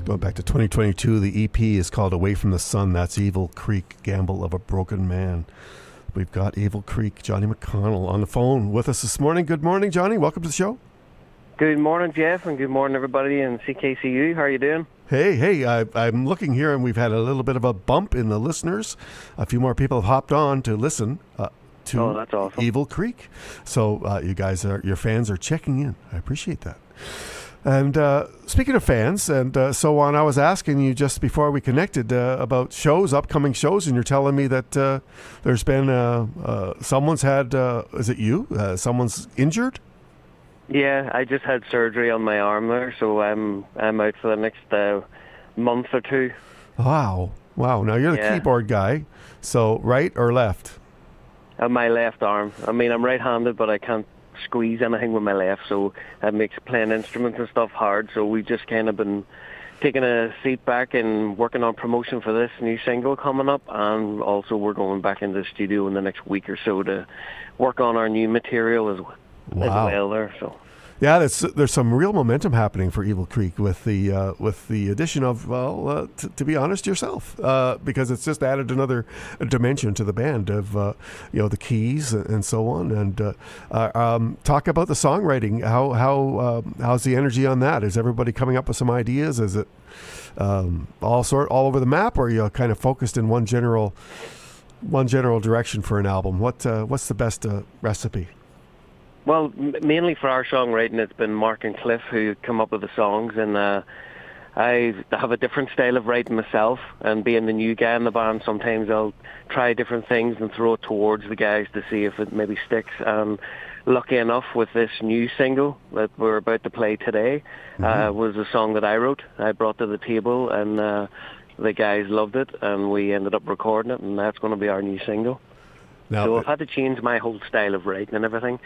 Going back to 2022, the EP is called Away from the Sun. That's Evil Creek, Gamble of a Broken Man. We've got Evil Creek, Johnny McConnell, on the phone with us this morning. Good morning, Johnny. Welcome to the show. Good morning, Jeff, and good morning, everybody in CKCU. How are you doing? Hey, I'm looking here, and we've had a little bit of a bump in the listeners. A few more people have hopped on to listen to that's awesome. Evil Creek. So you guys, your fans are checking in. I appreciate that. And speaking of fans and so on, I was asking you just before we connected about upcoming shows, and you're telling me that there's been someone's had, is it you? Someone's injured? Yeah, I just had surgery on my arm there, so I'm out for the next month or two. Wow. Now you're the keyboard guy, so right or left? My left arm. I mean, I'm right-handed, but I can't squeeze anything with my left, so that makes playing instruments and stuff hard. So we've just kind of been taking a seat back and working on promotion for this new single coming up, and also we're going back into the studio in the next week or so to work on our new material as well there. So yeah, there's some real momentum happening for Evil Creek with the addition of, to be honest, yourself, because it's just added another dimension to the band of the keys and so on. And talk about the songwriting. How's the energy on that? Is everybody coming up with some ideas? Is it all over the map, or are you kind of focused in one general direction for an album? What's the best recipe? Well, mainly for our songwriting, it's been Mark and Cliff who come up with the songs, and I have a different style of writing myself, and being the new guy in the band, sometimes I'll try different things and throw it towards the guys to see if it maybe sticks. And lucky enough, with this new single that we're about to play today, was a song that I wrote. I brought to the table, and the guys loved it, and we ended up recording it, and that's going to be our new single. So I've had to change my whole style of writing and everything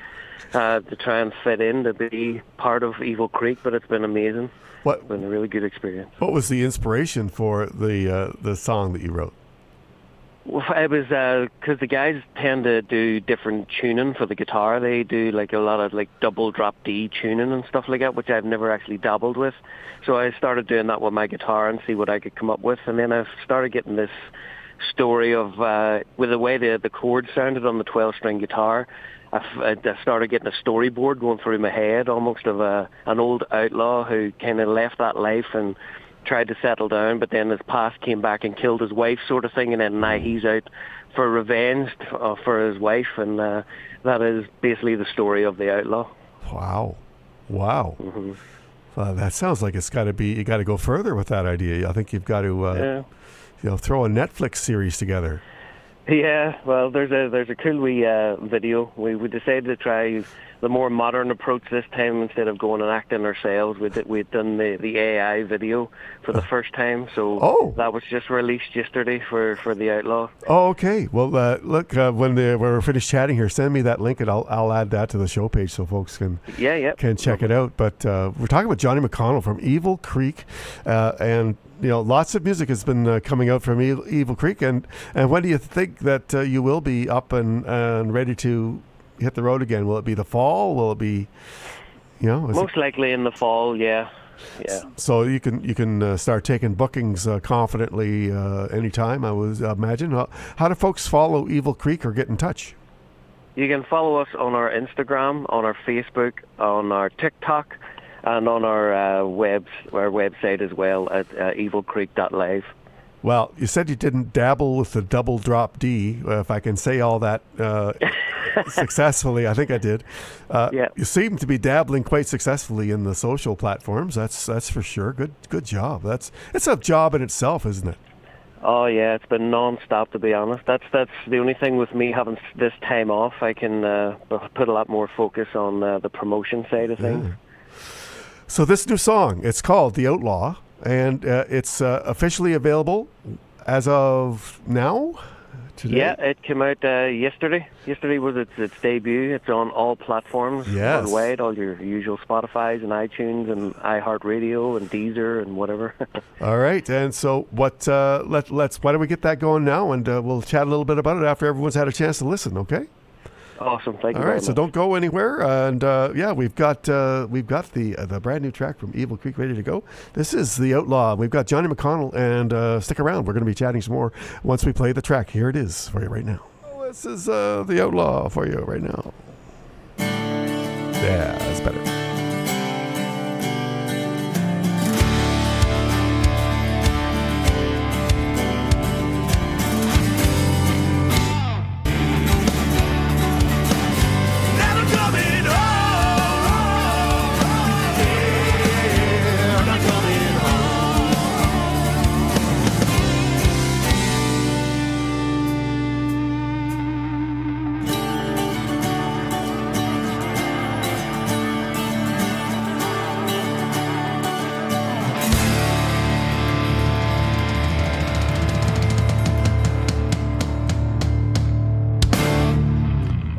to try and fit in to be part of Evil Creek, but it's been amazing. It's been a really good experience. What was the inspiration for the song that you wrote? Well, it was because the guys tend to do different tuning for the guitar. They do like a lot of like double drop D tuning and stuff like that, which I've never actually dabbled with. So I started doing that with my guitar and see what I could come up with, and then I started getting this story of with the way the chords sounded on the 12-string guitar. I started getting a storyboard going through my head, almost of an old outlaw who kind of left that life and tried to settle down, but then his past came back and killed his wife, sort of thing, and then now he's out for revenge for his wife, and that is basically the story of the outlaw. Wow. Mm-hmm. That sounds like it's got to be. You got to go further with that idea. I think you've got to throw a Netflix series together. Yeah, well, there's a cool wee video. We decided to try the more modern approach this time instead of going and acting ourselves. We'd done the AI video for the first time, so that was just released yesterday for the Outlaw. Oh, okay. Well, look, when we're finished chatting here, send me that link and I'll add that to the show page so folks can check it out. But we're talking with Johnny McConnell from Evil Creek, and lots of music has been coming out from Evil Creek. And when do you think that you will be up and ready to hit the road again? Will it be the fall? Will it be, most likely in the fall? Yeah. So you can start taking bookings confidently anytime, I would imagine. How do folks follow Evil Creek or get in touch? You can follow us on our Instagram, on our Facebook, on our TikTok, and on our website as well at evilcreek.live. Well, you said you didn't dabble with the double drop D. If I can say all that successfully, I think I did. You seem to be dabbling quite successfully in the social platforms. That's for sure. Good job. It's a job in itself, isn't it? Oh yeah, it's been non-stop, to be honest. That's the only thing with me having this time off. I can put a lot more focus on the promotion side of things. Yeah. So this new song, it's called The Outlaw, and it's officially available as of now? Today? Yeah, it came out yesterday. Yesterday was its debut. It's on all platforms worldwide, all your usual Spotify's and iTunes and iHeartRadio and Deezer and whatever. All right, and so why don't we get that going now, and we'll chat a little bit about it after everyone's had a chance to listen, okay? Awesome. Thank you All very right, so much. don't go anywhere. And yeah, we've got the brand new track from Evil Creek ready to go. This is The Outlaw. We've got Johnny McConnell, and stick around. We're going to be chatting some more once we play the track. Here it is for you right now. Oh, this is The Outlaw for you right now. Yeah, that's better.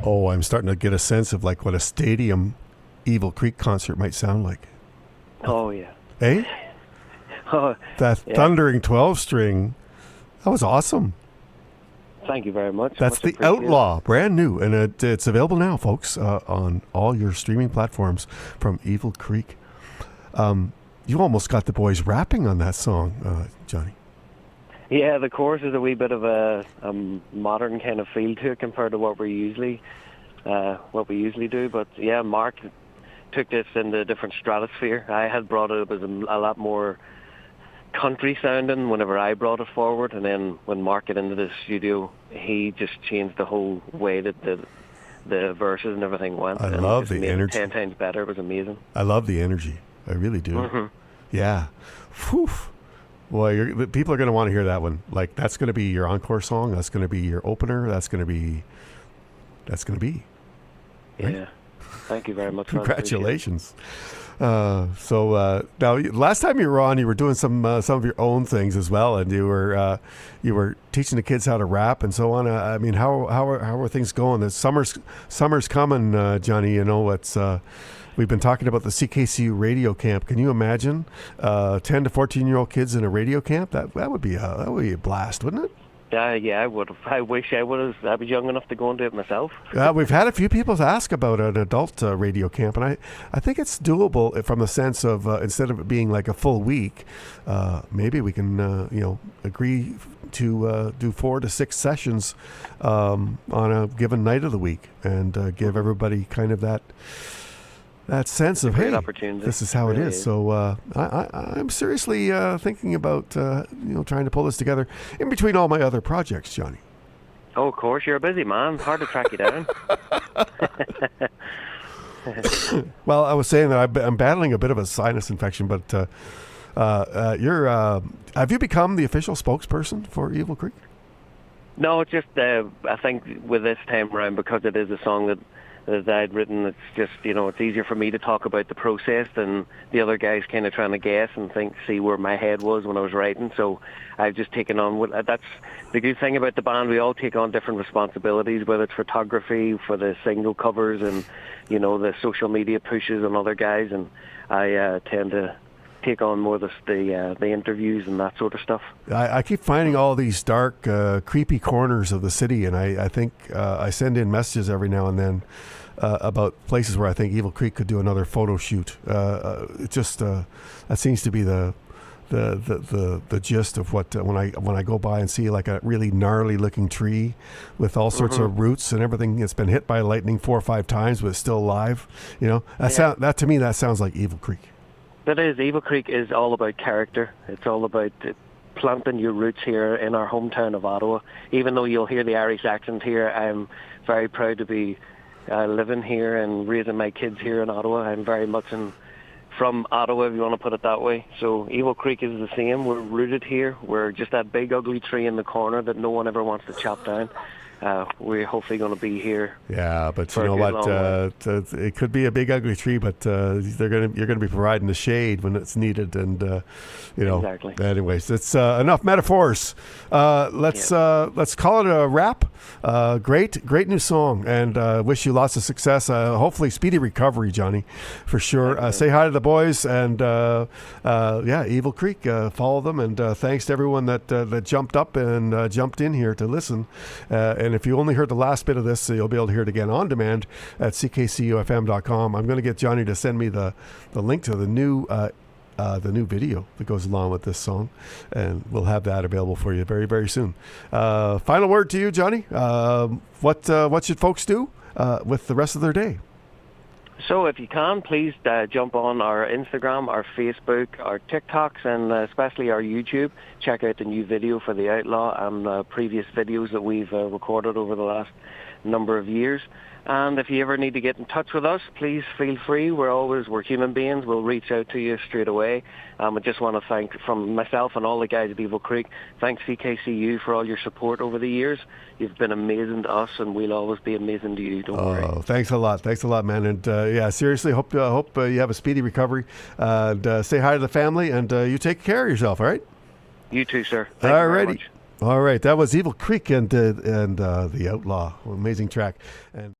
Oh, I'm starting to get a sense of like what a stadium Evil Creek concert might sound like. Oh, yeah. Eh? Oh, That yeah. thundering 12-string, that was awesome. Thank you very much. That's Much The appreciated. Outlaw, brand new, and it's available now, folks, on all your streaming platforms from Evil Creek. You almost got the boys rapping on that song, Johnny. Yeah, the chorus is a wee bit of a modern kind of feel to it compared to what we usually do. But yeah, Mark took this into a different stratosphere. I had brought it up as a lot more country sounding whenever I brought it forward, and then when Mark got into the studio, he just changed the whole way that the verses and everything went. I and love just the made it energy. 10 times better. It was amazing. I love the energy. I really do. Mm-hmm. Yeah. Whew. Boy, the people are going to want to hear that one. Like, that's going to be your encore song. That's going to be your opener. That's going to be. Right? Yeah. Thank you very much. man. Congratulations. Now, last time you were on, you were doing some of your own things as well, and you were teaching the kids how to rap and so on. I mean, how are things going? The summer's coming, Johnny. You know, it's we've been talking about the CKCU radio camp. Can you imagine 10 to 14-year-old kids in a radio camp? That would be a blast, wouldn't it? Yeah, I would have. I wish I would have. I was young enough to go and do it myself. We've had a few people ask about an adult radio camp, and I think it's doable from the sense of instead of it being like a full week, maybe we can agree to do 4 to 6 sessions on a given night of the week, and give everybody kind of that sense of, hey, this is how it is. So I'm seriously thinking about trying to pull this together in between all my other projects, Johnny. Oh, of course, you're a busy man. Hard to track you down. Well, I was saying that I'm battling a bit of a sinus infection, but have you become the official spokesperson for Evil Creek? No, it's just I think with this time around, because it is a song that I'd written, it's just, it's easier for me to talk about the process than the other guys kind of trying to guess and see where my head was when I was writing. So I've just taken on that's the good thing about the band. We all take on different responsibilities, whether it's photography for the single covers and the social media pushes on other guys, and I tend to take on more the interviews and that sort of stuff. I keep finding all these dark, creepy corners of the city, and I think I send in messages every now and then about places where I think Evil Creek could do another photo shoot. It just that seems to be the gist of what when I go by and see like a really gnarly looking tree with all sorts of roots and everything. It's been hit by lightning 4 or 5 times, but it's still alive. That to me that sounds like Evil Creek. That is, Evil Creek is all about character. It's all about planting your roots here in our hometown of Ottawa. Even though you'll hear the Irish accent here, I'm very proud to be living here and raising my kids here in Ottawa. I'm very much from Ottawa, if you want to put it that way. So Evil Creek is the same. We're rooted here. We're just that big ugly tree in the corner that no one ever wants to chop down. We're hopefully going to be here. Yeah, but you know what? It could be a big ugly tree, but you're going to be providing the shade when it's needed, and Exactly. Anyways, it's enough metaphors. Let's call it a wrap. Great new song, and wish you lots of success. Hopefully, speedy recovery, Johnny, for sure. Say hi to the boys, and Evil Creek. Follow them, and thanks to everyone that jumped up and jumped in here to listen. And And if you only heard the last bit of this, you'll be able to hear it again on demand at ckcufm.com. I'm going to get Johnny to send me the link to the new video that goes along with this song, and we'll have that available for you very, very soon. Final word to you, Johnny. What should folks do with the rest of their day? So if you can, please jump on our Instagram, our Facebook, our TikToks, and especially our YouTube. Check out the new video for the Outlaw and previous videos that we've recorded over the last number of years. And if you ever need to get in touch with us, please feel free. We're human beings. We'll reach out to you straight away. I just want to thank, from myself and all the guys at Evil Creek, thanks CKCU for all your support over the years. You've been amazing to us, and we'll always be amazing to you. Don't worry. Thanks a lot, man. And yeah, seriously, hope you have a speedy recovery. Say hi to the family, and you take care of yourself. All right. You too, sir. Thank all you very righty. much. All right, that was Evil Creek and the Outlaw. Amazing track. And